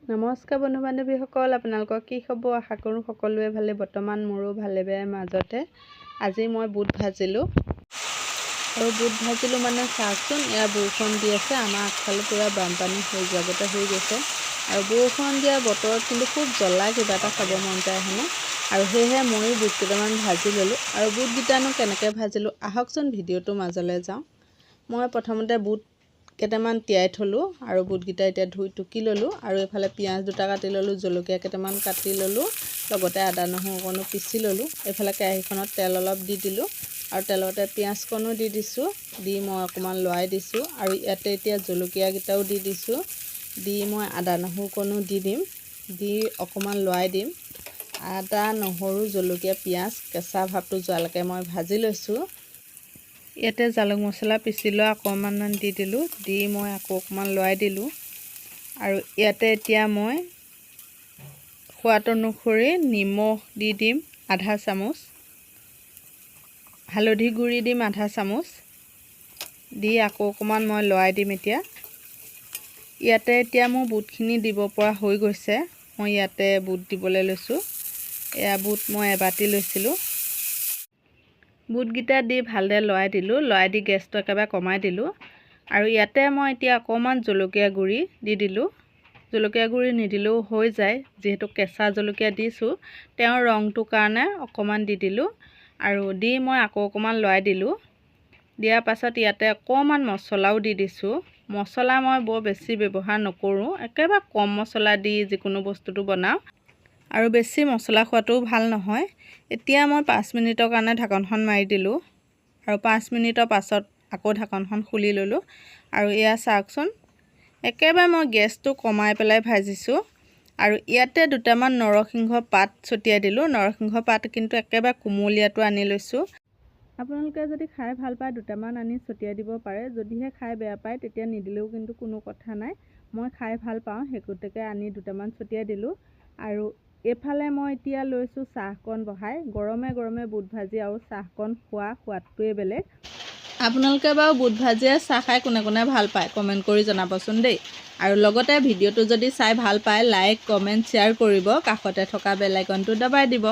নমস্কাৰ বন্ধু বান্ধৱীসকল, আপোনালোকৰ কি খবৰ? আশা কৰোঁ সকলোৱে ভালে। বৰ্তমান মোৰো ভালে বেয়াৰ মাজতে। আজি মই বুট ভাজিলোঁ আৰু বুট ভাজিলোঁ মানে চাওকচোন, এয়া বৰষুণ দি আছে। আমাৰ আগফালে পূৰা বানপানী হৈ যোৱাগতে হৈ গৈছে আৰু বৰষুণ দিয়া বতৰত কিন্তু খুব জ্বলা কিবা এটা খাব মন যায় হেনে। আৰু সেয়েহে ময়ো বুট কেইটামান ভাজি ল'লোঁ। আৰু বুটকেইটানো কেনেকৈ ভাজিলোঁ আহকচোন, ভিডিঅ'টোৰ মাজলৈ যাওঁ। মই প্ৰথমতে বুট কেইটামান তিয়াই থলোঁ আৰু বুটকেইটা এতিয়া ধুই টুকি ল'লোঁ। আৰু এইফালে পিঁয়াজ দুটা কাটি ল'লোঁ, জলকীয়া কেইটামান কাটি ল'লোঁ, লগতে আদা নহৰু অকণো পিচি ল'লোঁ। এইফালে কেৰাহীখনত তেল অলপ দি দিলোঁ আৰু তেলতে পিঁয়াজকণো দি দিছোঁ। দি মই অকণমান লৰাই দিছোঁ আৰু ইয়াতে এতিয়া জলকীয়াকেইটাও দি দিছোঁ। দি মই আদা নহৰুকণো দি দিম, দি অকণমান লৰাই দিম। আদা নহৰু জলকীয়া পিঁয়াজ কেঁচা ভাৱটো যোৱালৈকে মই ভাজি লৈছোঁ। ইয়াতে জালুক মছলা পিচি লোৱা অকণমান দি দিলোঁ, দি মই আকৌ অকণমান লৰাই দিলোঁ। আৰু ইয়াতে এতিয়া মই সোৱাদ অনুসৰি নিমখ দি দিম আধা চামুচ, হালধি গুড়ি দিম আধা চামুচ, দি আকৌ অকণমান মই লৰাই দিম। ইয়াতে এতিয়া মোৰ বুটখিনি দিব পৰা হৈ গৈছে। মই ইয়াতে বুট দিবলৈ লৈছোঁ। এয়া বুট মই এবাতি লৈছিলোঁ। বুটকেইটা দি ভালদৰে লৰাই দিলোঁ, লৰাই দি গেছটো একেবাৰে কমাই দিলোঁ। আৰু ইয়াতে মই এতিয়া অকণমান জলকীয়া গুড়ি দি দিলোঁ। জলকীয়া গুড়ি নিদিলেও হৈ যায়, যিহেতু কেঁচা জলকীয়া দিছোঁ, তেওঁৰ ৰংটোৰ কাৰণে অকণমান দি দিলোঁ। আৰু দি মই আকৌ অকণমান লৰাই দিলোঁ। দিয়াৰ পাছত ইয়াতে অকণমান মছলাও দি দিছোঁ। মছলা মই বৰ বেছি ব্যৱহাৰ নকৰোঁ, একেবাৰে কম মছলা দি যিকোনো বস্তুটো বনাওঁ আৰু বেছি মছলা খোৱাটোও ভাল নহয়। এতিয়া মই 5 মিনিটৰ কাৰণে ঢাকনখন মাৰি দিলোঁ আৰু 5 মিনিটৰ পাছত আকৌ ঢাকনখন খুলি ল'লোঁ। আৰু এয়া চাওকচোন, একেবাৰে মই গেছটো কমাই পেলাই ভাজিছোঁ। আৰু ইয়াতে দুটামান নৰসিংহ পাত ছটিয়াই দিলোঁ। নৰসিংহ পাত কিন্তু একেবাৰে কুমলীয়াটো আনি লৈছোঁ। আপোনালোকে যদি খাই ভাল পায় দুটামান আনি ছটিয়াই দিব পাৰে। যদিহে খাই বেয়া পায় তেতিয়া নিদিলেও কিন্তু কোনো কথা নাই। মই খাই ভাল পাওঁ, সেই গতিকে আনি দুটামান ছটিয়াই দিলোঁ। আৰু এইফালে মই এতিয়া লৈছোঁ চাহকণ বহাই। গৰমে গৰমে বুট ভাজি আৰু চাহকণ খোৱা সোৱাদটোৱে বেলেগ। আপোনালোকে বাৰু বুট ভাজিয়ে চাহ খাই কোনে কোনে ভাল পায় কমেণ্ট কৰি জনাবচোন দেই। আৰু লগতে ভিডিঅ'টো যদি চাই ভাল পায় লাইক কমেণ্ট শ্বেয়াৰ কৰিব, কাষতে থকা বেল আইকনটো দবাই দিব।